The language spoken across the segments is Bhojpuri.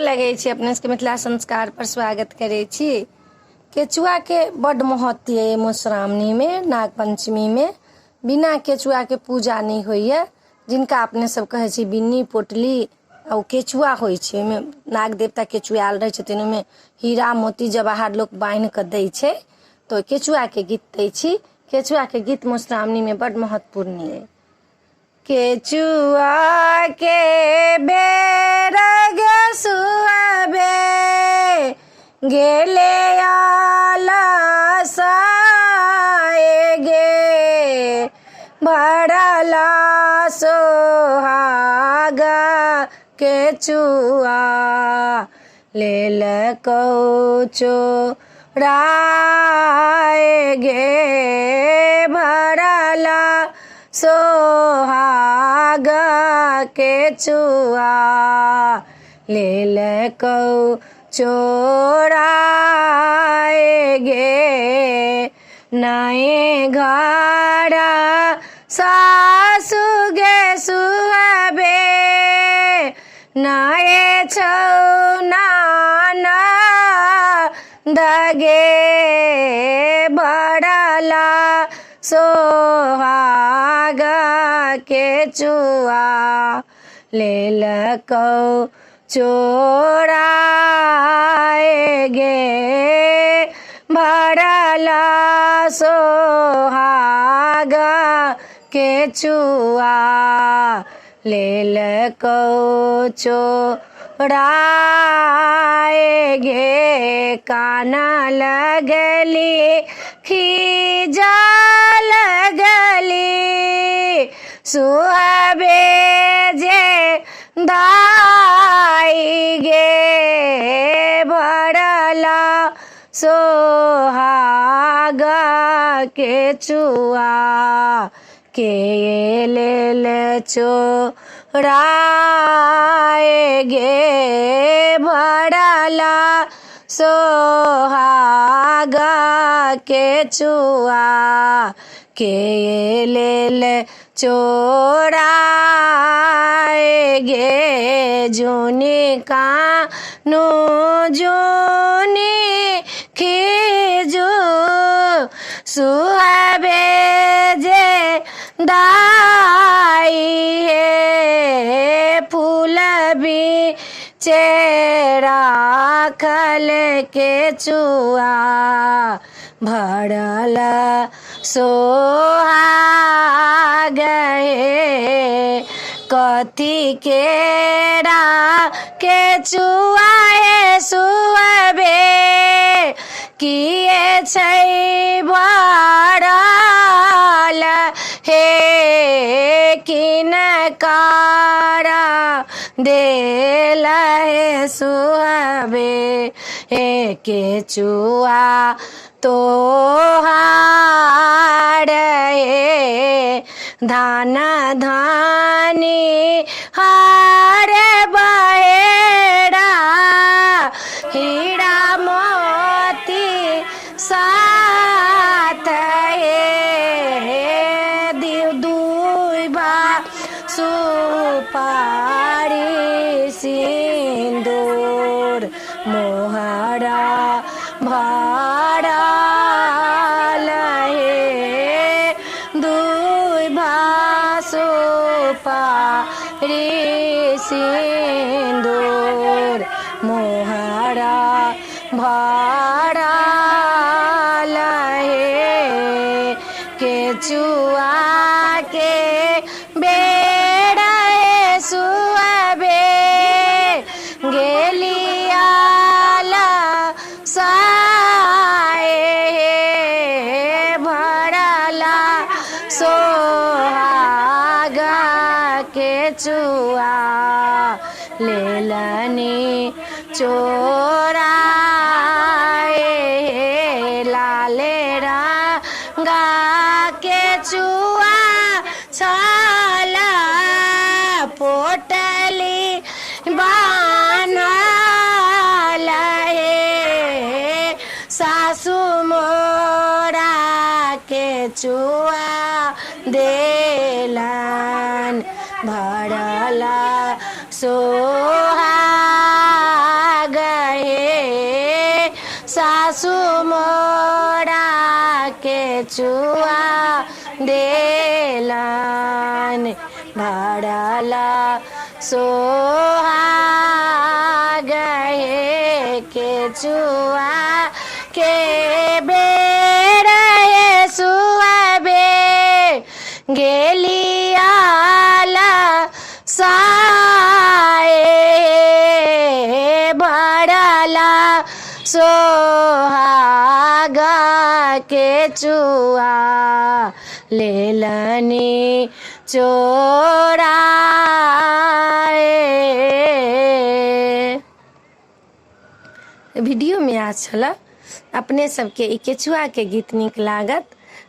लगे छी अपने सबके मिथिला संस्कार पर स्वागत करे छी। केचुआ के बड़ महत्व है मधुश्रावणी में, नाग पंचमी में बिना केचुआ के पूजा नहीं होइए। जिनका अपने सब कहे छी बिन्नी पोटली और केचुआ होय छे, में नाग देवता केचुआल रहे छथिन, में हीरा मोती जवाहर लोग बांध के दै छे। तो केचुआ के गीत दै छी। केचुआ के गीत मधुश्रावणी में बड़ महत्वपूर्ण है। केचुआ के बेरग सुहाबे गेले आलसाए गे भरला सोहागा केचुआ लेल कौचो राय गे भरला सोहागा केचुआ लेल चोराए गे नए घरा सासु गे सुहाबे नए छौना दगे भरला सोहागा केचुआ लेल चोराए गे भरला सोहागा केचुआ लेल चोराए गे काना लगली खीजा लगली सुहाबे जे दाई गे भरला सोहागा केचुआ के लेल चोराए गे भरला सोहागा केचुआ के लेल चोराए गे जुनी कानू जुनी खीजू सुहाबे जे दाई हे फूल भी चेरा खल केचुआ भरला सोहागा हे कथी केरा केचुआ हे सुहाबे किए छै भरल हे किनकारा देल हे सुहाबे हे केचुआ तोहार हे धान धानी हार बहेड़ा हीरा मोती साथ हे दुईबा सुपारी सिंदूर मोहरा भरल हे दुईबा सुपारी सिंदूर मोहरा भरल हे केचुआ के बेड़ा सुहाबे गेलियाला साए हे भरला सोहागा केचुआ लेलनी चोराए हे लाले रंगा केचुआ छाला पोटली बानल हे सासु मोरा केचुआ देलन भरला सोहा केचुआ देलन भरला सोहाग हे केचुआ के बेर हे सुअबे गेलियाला साए भरला सोहाग केचुआ लेलनी चोराए। वीडियो में आज छला अपने सबके ई केचुआ के गीत नीक लागत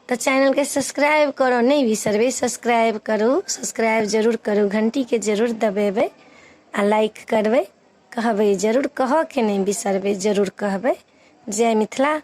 तो चैनल के सब्सक्राइब करो नहीं बिसरबे, सब्सक्राइब करू, सब्सक्राइब जरूर करू, घंटी के जरूर दबेबे आ लाइक करबे, कहबे जरूर, कह के नहीं बिसरबे, जरूर कहबे। जय मिथिला।